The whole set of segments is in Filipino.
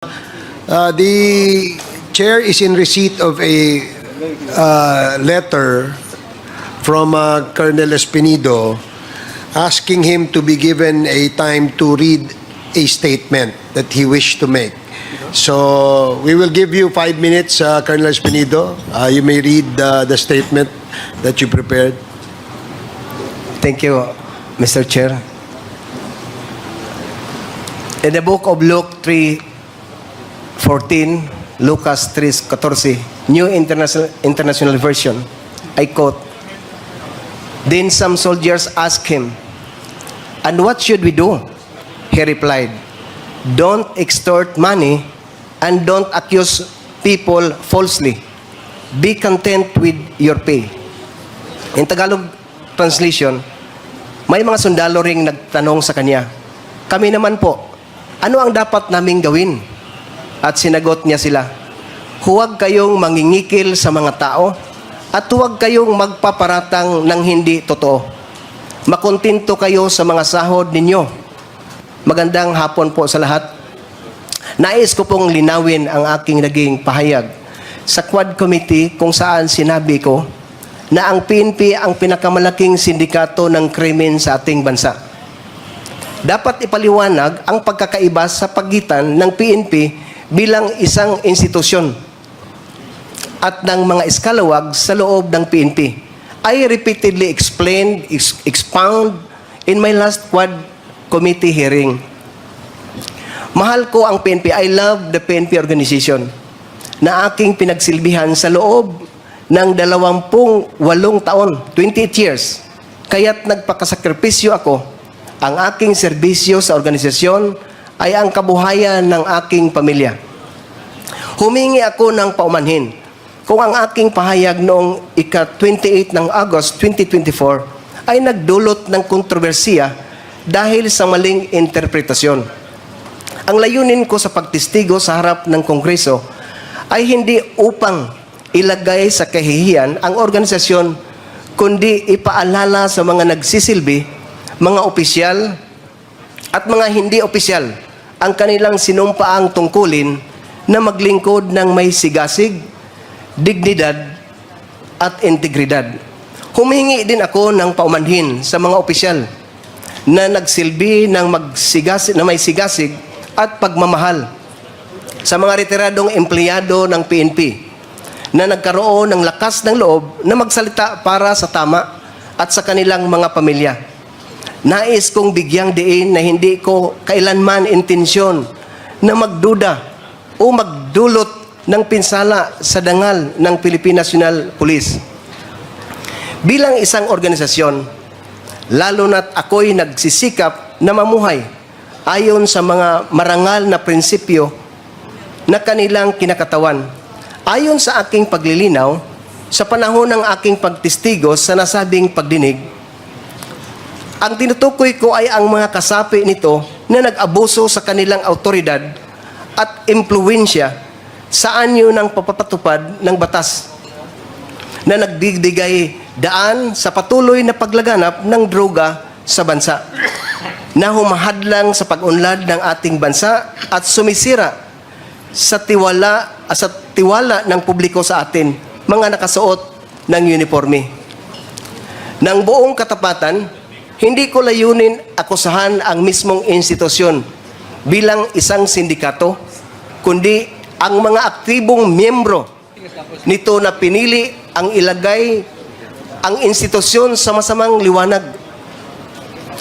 The chair is in receipt of a letter from Colonel Espinido asking him to be given a time to read a statement that he wished to make. So we will give you 5 minutes, Colonel Espinido. You may read the statement that you prepared. Thank you, Mr. Chair. In the book of Luke 3:14, Lucas 3:14, New International Version, I quote, "Then some soldiers asked him, 'And what should we do?' He replied, 'Don't extort money and don't accuse people falsely. Be content with your pay.'" In Tagalog translation, may mga sundalo ring nagtanong sa kanya, "Kami naman po, ano ang dapat naming gawin?" At sinagot niya sila, "Huwag kayong mangingikil sa mga tao at huwag kayong magpaparatang ng hindi totoo. Makontento kayo sa mga sahod ninyo." Magandang hapon po sa lahat. Nais ko pong linawin ang aking naging pahayag sa Quad Committee kung saan sinabi ko na ang PNP ang pinakamalaking sindikato ng krimen sa ating bansa. Dapat ipaliwanag ang pagkakaiba sa pagitan ng PNP bilang isang institusyon at ng mga eskalawag sa loob ng PNP. I repeatedly expound in my last Quad Committee hearing. Mahal ko ang PNP. I love the PNP organization na aking pinagsilbihan sa loob ng 28 taon, 28 years. Kaya't nagpakasakripisyo ako. Ang aking serbisyo sa organisasyon ay ang kabuhayan ng aking pamilya. Humingi ako ng paumanhin kung ang aking pahayag noong ika-28 ng August 2024 ay nagdulot ng kontrobersiya dahil sa maling interpretasyon. Ang layunin ko sa pagtistigo sa harap ng Kongreso ay hindi upang ilagay sa kahihiyan ang organisasyon, kundi ipaalala sa mga nagsisilbi, mga opisyal at mga hindi opisyal ang kanilang sinumpaang tungkulin na maglingkod ng may sigasig, dignidad at integridad. Humingi din ako ng paumanhin sa mga opisyal na nagsilbi ng may sigasig at pagmamahal sa mga retiradong empleyado ng PNP na nagkaroon ng lakas ng loob na magsalita para sa tama at sa kanilang mga pamilya. Nais kong bigyang diin na hindi ko kailanman intensyon na magduda o magdulot ng pinsala sa dangal ng Philippine National Police. Bilang isang organisasyon, lalo na't ako'y nagsisikap na mamuhay ayon sa mga marangal na prinsipyo na kanilang kinakatawan. Ayon sa aking paglilinaw, sa panahon ng aking pagtistigo sa nasabing pagdinig, ang tinutukoy ko ay ang mga kasapi nito na nag-abuso sa kanilang autoridad at impluwensya sa anyo ng papapatupad ng batas na nagbibigay daan sa patuloy na paglaganap ng droga sa bansa na humahadlang sa pag-unlad ng ating bansa at sumisira sa tiwala ng publiko sa atin, mga nakasuot ng uniforme. Nang buong katapatan, hindi ko layunin akusahan ang mismong institusyon bilang isang sindikato, kundi ang mga aktibong miyembro nito na pinili ang ilagay ang institusyon sa masamang liwanag.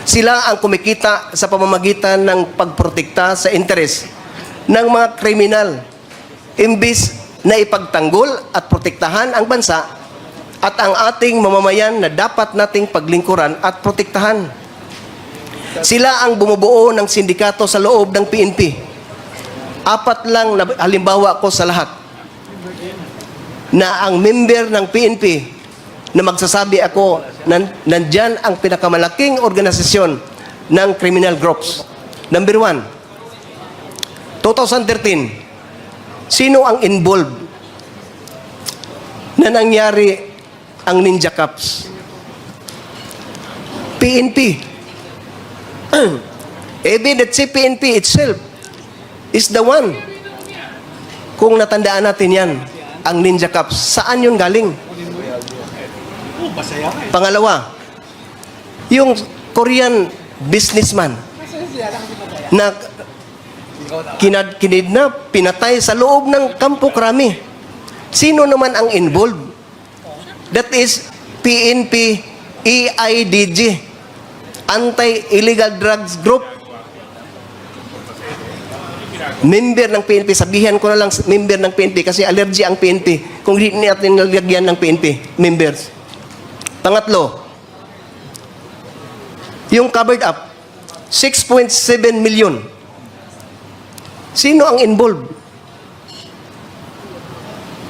Sila ang kumikita sa pamamagitan ng pagprotekta sa interes ng mga kriminal, imbis na ipagtanggol at protektahan ang bansa at ang ating mamamayan na dapat nating paglingkuran at protektahan. Sila ang bumubuo ng sindikato sa loob ng PNP. 4 lang na halimbawa ko sa lahat na ang member ng PNP na magsasabi ako nandyan ang pinakamalaking organisasyon ng criminal groups. Number 1, 2013, sino ang involved na nangyari ang Ninja Cups? PNP. Even the PNP itself is the one Kung natandaan natin yan, ang Ninja Cups, saan yun galing? Pangalawa, yung Korean businessman na kinidnap, pinatay sa loob ng Kampo Krami. Sino naman ang involved? That is PNP EIDG, Anti-Illegal Drugs Group. Member ng PNP, sabihan ko na lang member ng PNP kasi allergy ang PNP kung hindi natin nalagyan ng PNP members. Pangatlo, yung covered up 6.7 million. Sino ang involved?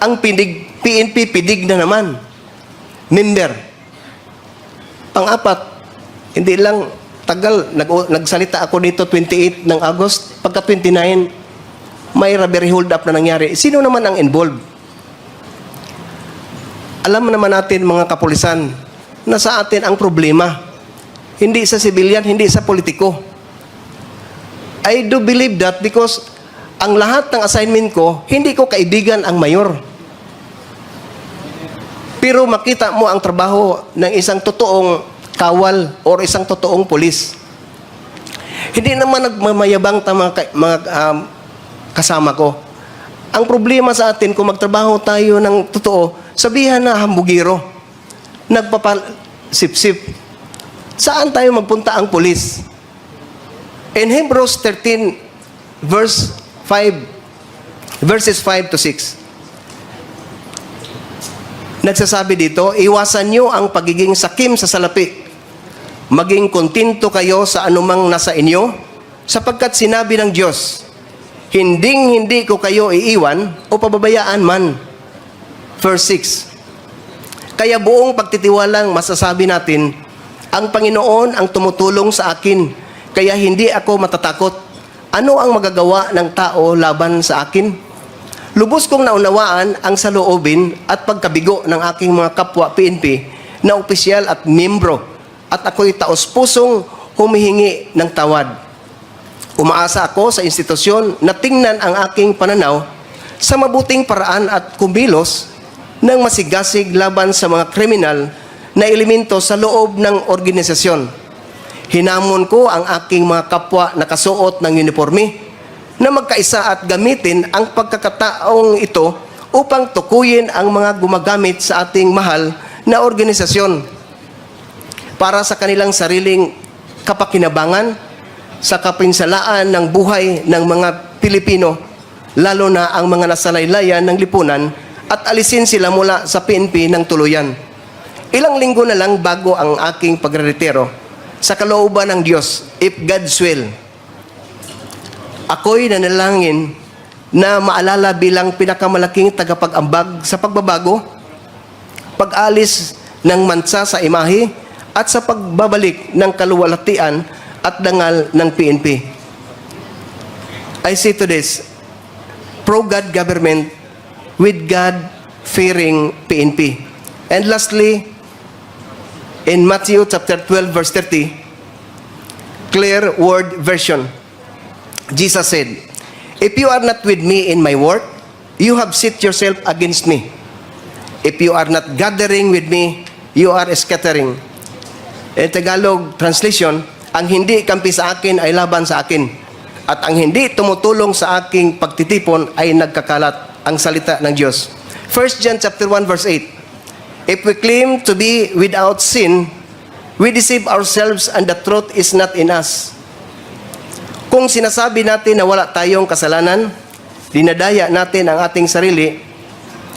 Ang PNP pidig na naman. Member. Pang-apat, hindi lang tagal, nagsalita ako dito 28 ng August, pagka 29, may robbery hold up na nangyari. Sino naman ang involved? Alam naman natin mga kapulisan na sa atin ang problema. Hindi sa civilian, hindi sa politiko. I do believe that because ang lahat ng assignment ko, hindi ko kaibigan ang mayor. Pero makita mo ang trabaho ng isang totoong kawal or isang totoong pulis. Hindi naman nagmamayabang mga kasama ko. Ang problema sa atin, kung magtrabaho tayo ng totoo, sabihan na hambugiro, nagpapasip-sip. Saan tayo magpunta ang pulis? In Hebrews 13, verses 5 to 6, nagsasabi dito, iwasan nyo ang pagiging sakim sa salapi. Maging kontento kayo sa anumang nasa inyo, sapagkat sinabi ng Diyos, hindi ko kayo iiwan o pababayaan man. Verse 6, kaya buong pagtitiwalang masasabi natin, ang Panginoon ang tumutulong sa akin, kaya hindi ako matatakot. Ano ang magagawa ng tao laban sa akin? Lubos kong naunawaan ang saloobin at pagkabigo ng aking mga kapwa PNP na opisyal at membro, at ako'y taos-pusong humihingi ng tawad. Umaasa ako sa institusyon na tingnan ang aking pananaw sa mabuting paraan at kumilos ng masigasig laban sa mga kriminal na elemento sa loob ng organisasyon. Hinamon ko ang aking mga kapwa na kasuot ng uniforme na magkaisa at gamitin ang pagkakataong ito upang tukuyin ang mga gumagamit sa ating mahal na organisasyon para sa kanilang sariling kapakinabangan sa kapinsalaan ng buhay ng mga Pilipino, lalo na ang mga nasalaylayan ng lipunan, at alisin sila mula sa PNP ng tuluyan. Ilang linggo na lang bago ang aking pagreretiro, sa kalooban ng Diyos, if God's will, ako'y nanalangin na maalala bilang pinakamalaking tagapag-ambag sa pagbabago, pag-alis ng mansa sa imahe, at sa pagbabalik ng kaluwalhatian at dangal ng PNP. I say to this, pro-God government with God-fearing PNP. And lastly, in Matthew chapter 12, verse 30, clear word version, Jesus said, if you are not with me in my work, you have set yourself against me. If you are not gathering with me, you are scattering. In Tagalog translation, ang hindi kampi sa akin ay laban sa akin, at ang hindi tumutulong sa aking pagtitipon ay nagkakalat. Ang salita ng Diyos. 1 John chapter 1 verse 8, if we claim to be without sin, we deceive ourselves and the truth is not in us. Kung sinasabi natin na wala tayong kasalanan, dinadaya natin ang ating sarili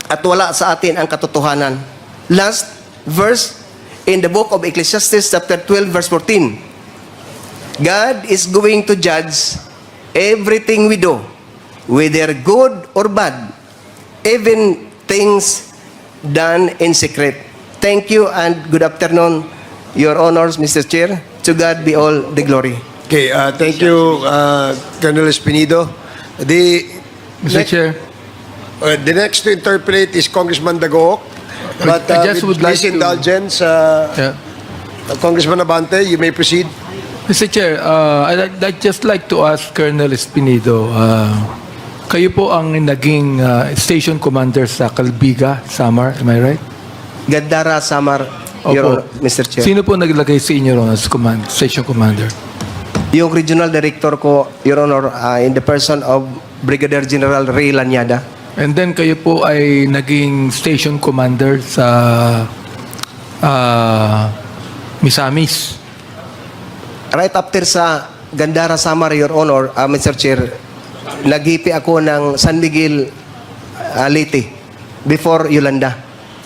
at wala sa atin ang katotohanan. Last verse in the book of Ecclesiastes chapter 12 verse 14. God is going to judge everything we do, whether good or bad, even things done in secret. Thank you and good afternoon, Your Honors, Mr. Chair. To God be all the glory. Okay, thank you, Colonel Espinido. Mr. Chair, The next to interpret is Congressman Dagoc. But I just with would like please to- indulgence, yeah. Congressman Abante, you may proceed. Mr. Chair, I'd just like to ask Colonel Espinido, Kayo po ang naging station commander sa Calbiga, Samar, am I right? Gandara, Samar, Your Honor, Mr. Chair. Sino po naglagay sa inyo ron as station commander? Yung regional director ko, Your Honor, in the person of Brigadier General Ray Lanyada. And then kayo po ay naging station commander sa Misamis. Right after sa Gandara, Samar, Your Honor, Mr. Chair, nagipi ako ng San Miguel, Leyte, before Yolanda,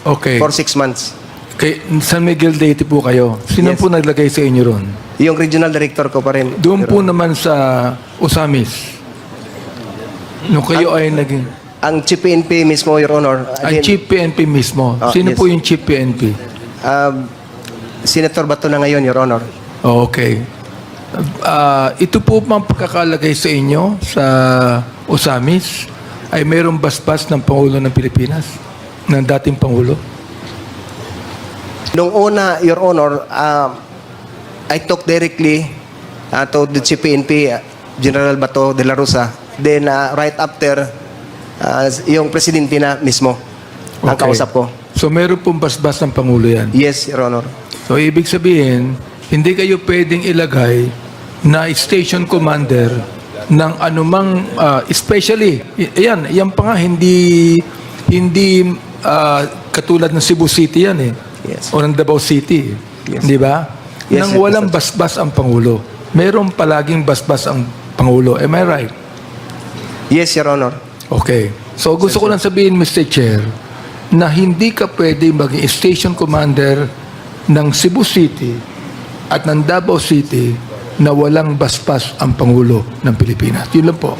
Okay. for 6 months. Kay San Miguel Leyte po kayo. Sino Yes. po naglagay sa inyo ron? Yung regional director ko pa rin. Doon Your po Honor. naman sa Usamis. Nung kayo ay naging Ang Chief PNP mismo, Your Honor. ang Chief PNP mismo. Sino yes. po yung Chief PNP? Senator Bato na ngayon, Your Honor. Okay. Ito po bang pagkakalagay sa inyo sa Usamis ay mayroong basbas ng Pangulo ng Pilipinas? Ng dating Pangulo? Noong una, Your Honor, I talked directly to the Chief PNP, General Bato de la Rosa. Then, right after, yung presidente na mismo ang Okay. kausap ko. So meron pong basbas ng Pangulo yan. Yes, Your Honor. So ibig sabihin, hindi kayo pwedeng ilagay na station commander ng anumang, especially, yan pa nga, hindi katulad ng Cebu City yan eh. Yes. O ng Davao City. Yes. Di ba? Yes, Nang yes, walang Mr. basbas ang Pangulo. Meron palaging basbas ang Pangulo. Am I right? Yes, Your Honor. Okay. So gusto ko lang sabihin, Mr. Chair, na hindi ka pwede maging station commander ng Cebu City at ng Davao City na walang basbas ang Pangulo ng Pilipinas. Yun lang po.